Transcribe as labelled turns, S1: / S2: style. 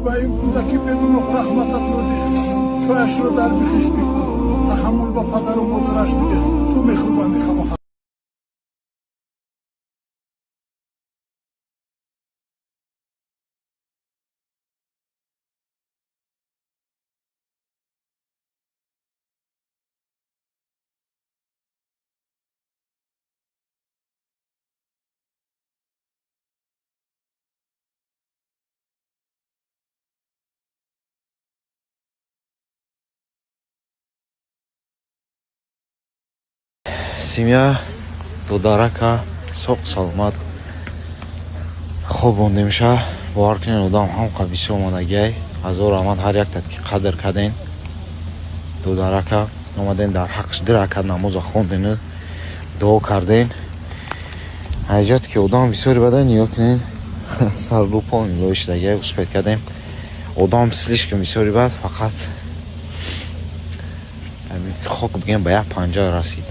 S1: باید کودکی بدون رحمت رو شویش رو در بخش بکن تحمل با پدر و مادرش میگه تو میخوبه میخواه
S2: Семья дударака соқ саломат хуб монда меша бовар кунед одам ҳамқа бисёр омадагиай ҳазор рамад ҳар яктат ки қадр карден дударака омаден дар ҳаққиш дирака намоза хонден дуо карден ҳаҷат ки одам бисёри бадан нигоҳ кунед сарду по лоиштагиай успед кардем одам слишком бисёри бад фақат хок бигем ба як панҷа расид